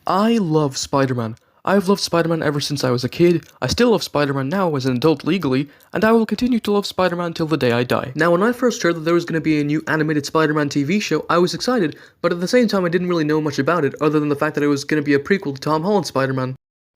I love Spider-Man. I've loved Spider-Man ever since I was a kid, I still love Spider-Man now as an adult legally, and I will continue to love Spider-Man till the day I die. Now when I first heard that there was going to be a new animated Spider-Man TV show, I was excited, but at the same time I didn't really know much about it other than the fact that it was going to be a prequel to Tom Holland's Spider-Man.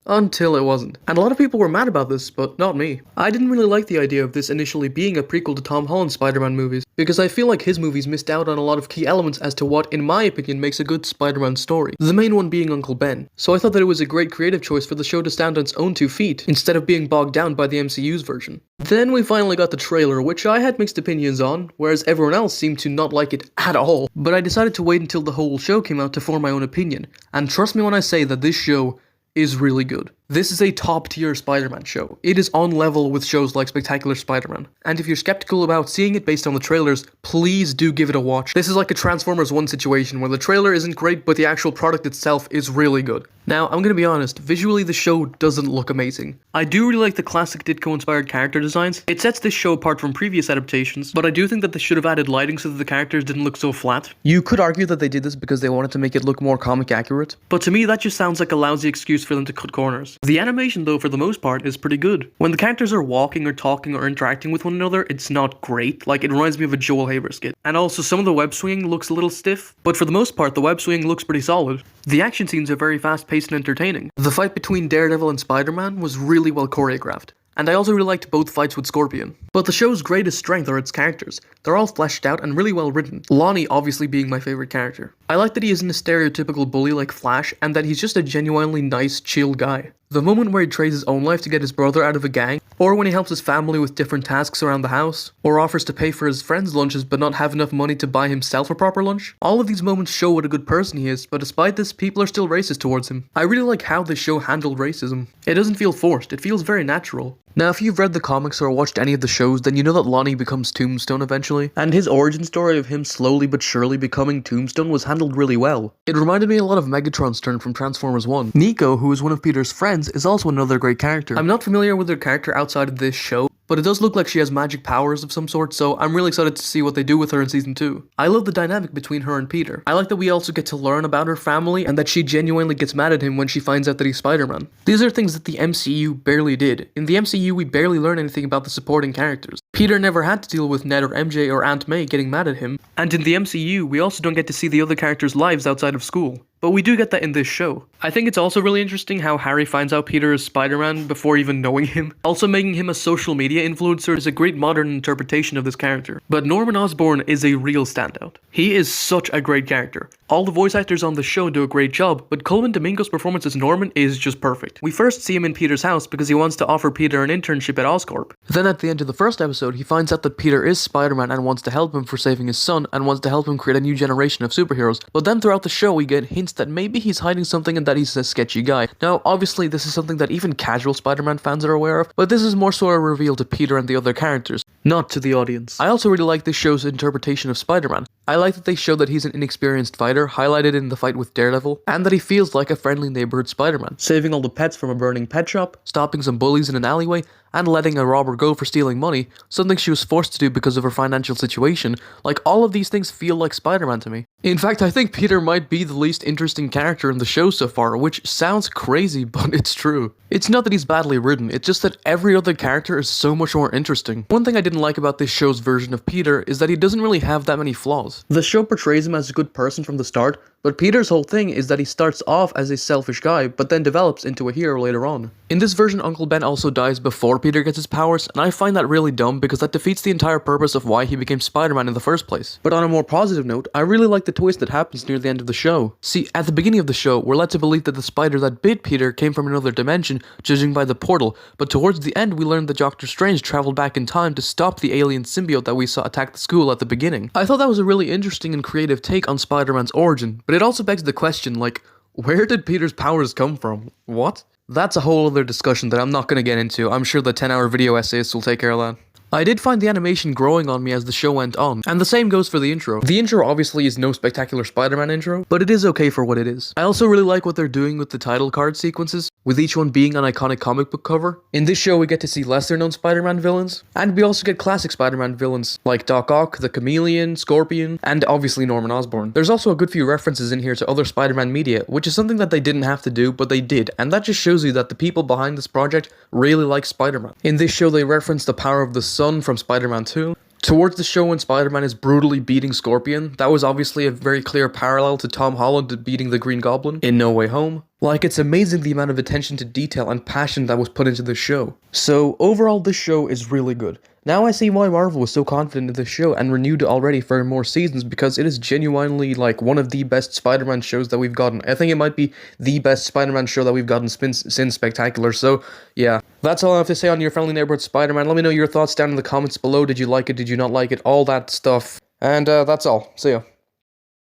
Until it wasn't. And a lot of people were mad about this, but not me. I didn't really like the idea of this initially being a prequel to Tom Holland's Spider-Man movies, because I feel like his movies missed out on a lot of key elements as to what, in my opinion, makes a good Spider-Man story. The main one being Uncle Ben. So I thought that it was a great creative choice for the show to stand on its own 2 feet, instead of being bogged down by the MCU's version. Then we finally got the trailer, which I had mixed opinions on, whereas everyone else seemed to not like it at all. But I decided to wait until the whole show came out to form my own opinion, and trust me when I say that this show is really good. This is a top-tier Spider-Man show. It is on level with shows like Spectacular Spider-Man. And if you're skeptical about seeing it based on the trailers, please do give it a watch. This is like a Transformers 1 situation where the trailer isn't great, but the actual product itself is really good. Now, I'm gonna be honest, visually the show doesn't look amazing. I do really like the classic Ditko-inspired character designs. It sets this show apart from previous adaptations, but I do think that they should have added lighting so that the characters didn't look so flat. You could argue that they did this because they wanted to make it look more comic accurate, but to me that just sounds like a lousy excuse for them to cut corners. The animation, though, for the most part, is pretty good. When the characters are walking or talking or interacting with one another, it's not great. Like, it reminds me of a Joel Haber skit. And also, some of the web swinging looks a little stiff, but for the most part, the web swinging looks pretty solid. The action scenes are very fast-paced and entertaining. The fight between Daredevil and Spider-Man was really well choreographed. And I also really liked both fights with Scorpion. But the show's greatest strength are its characters. They're all fleshed out and really well written. Lonnie obviously being my favorite character. I like that he isn't a stereotypical bully like Flash, and that he's just a genuinely nice, chill guy. The moment where he trades his own life to get his brother out of a gang, or when he helps his family with different tasks around the house, or offers to pay for his friends' lunches but not have enough money to buy himself a proper lunch. All of these moments show what a good person he is, but despite this, people are still racist towards him. I really like how this show handled racism. It doesn't feel forced, it feels very natural. Now, if you've read the comics or watched any of the shows, then you know that Lonnie becomes Tombstone eventually, and his origin story of him slowly but surely becoming Tombstone was handled really well. It reminded me a lot of Megatron's turn from Transformers 1. Nico, who is one of Peter's friends, is also another great character. I'm not familiar with her character outside of this show, but it does look like she has magic powers of some sort, so I'm really excited to see what they do with her in season 2. I love the dynamic between her and Peter. I like that we also get to learn about her family and that she genuinely gets mad at him when she finds out that he's Spider-Man. These are things that the MCU barely did. In the MCU, we barely learn anything about the supporting characters. Peter never had to deal with Ned or MJ or Aunt May getting mad at him, and in the MCU, we also don't get to see the other characters' lives outside of school. But we do get that in this show. I think it's also really interesting how Harry finds out Peter is Spider-Man before even knowing him. Also, making him a social media influencer is a great modern interpretation of this character. But Norman Osborn is a real standout. He is such a great character. All the voice actors on the show do a great job, but Coleman Domingo's performance as Norman is just perfect. We first see him in Peter's house because he wants to offer Peter an internship at Oscorp. Then at the end of the first episode, he finds out that Peter is Spider-Man and wants to help him for saving his son and wants to help him create a new generation of superheroes. But then throughout the show, we get hints that maybe he's hiding something and that he's a sketchy guy. Now, obviously, this is something that even casual Spider-Man fans are aware of, but this is more so a reveal to Peter and the other characters, not to the audience. I also really like this show's interpretation of Spider-Man. I like that they show that he's an inexperienced fighter, highlighted in the fight with Daredevil, and that he feels like a friendly neighborhood Spider-Man, saving all the pets from a burning pet shop, stopping some bullies in an alleyway, and letting a robber go for stealing money, something she was forced to do because of her financial situation. Like, all of these things feel like Spider-Man to me. In fact, I think Peter might be the least interesting character in the show so far, which sounds crazy, but it's true. It's not that he's badly written, it's just that every other character is so much more interesting. One thing I didn't like about this show's version of Peter is that he doesn't really have that many flaws. The show portrays him as a good person from the start, but Peter's whole thing is that he starts off as a selfish guy, but then develops into a hero later on. In this version, Uncle Ben also dies before Peter gets his powers, and I find that really dumb because that defeats the entire purpose of why he became Spider-Man in the first place. But on a more positive note, I really like the twist that happens near the end of the show. See, at the beginning of the show, we're led to believe that the spider that bit Peter came from another dimension, judging by the portal, but towards the end we learned that Doctor Strange traveled back in time to stop the alien symbiote that we saw attack the school at the beginning. I thought that was a really interesting and creative take on Spider-Man's origin, but it also begs the question, like, where did Peter's powers come from? What? That's a whole other discussion that I'm not going to get into. I'm sure the 10-hour video essays will take care of that. I did find the animation growing on me as the show went on, and the same goes for the intro. The intro obviously is no Spectacular Spider-Man intro, but it is okay for what it is. I also really like what they're doing with the title card sequences, with each one being an iconic comic book cover. In this show, we get to see lesser-known Spider-Man villains, and we also get classic Spider-Man villains like Doc Ock, the Chameleon, Scorpion, and obviously Norman Osborn. There's also a good few references in here to other Spider-Man media, which is something that they didn't have to do, but they did, and that just shows you that the people behind this project really like Spider-Man. In this show, they reference the power of the sun from Spider-Man 2. Towards the show when Spider-Man is brutally beating Scorpion, that was obviously a very clear parallel to Tom Holland beating the Green Goblin in No Way Home. Like, it's amazing the amount of attention to detail and passion that was put into this show. So, overall, this show is really good. Now I see why Marvel was so confident in this show and renewed it already for more seasons, because it is genuinely, like, one of the best Spider-Man shows that we've gotten. I think it might be the best Spider-Man show that we've gotten since Spectacular, so, yeah. That's all I have to say on your friendly neighborhood Spider-Man. Let me know your thoughts down in the comments below. Did you like it? Did you not like it? All that stuff. And, that's all. See ya.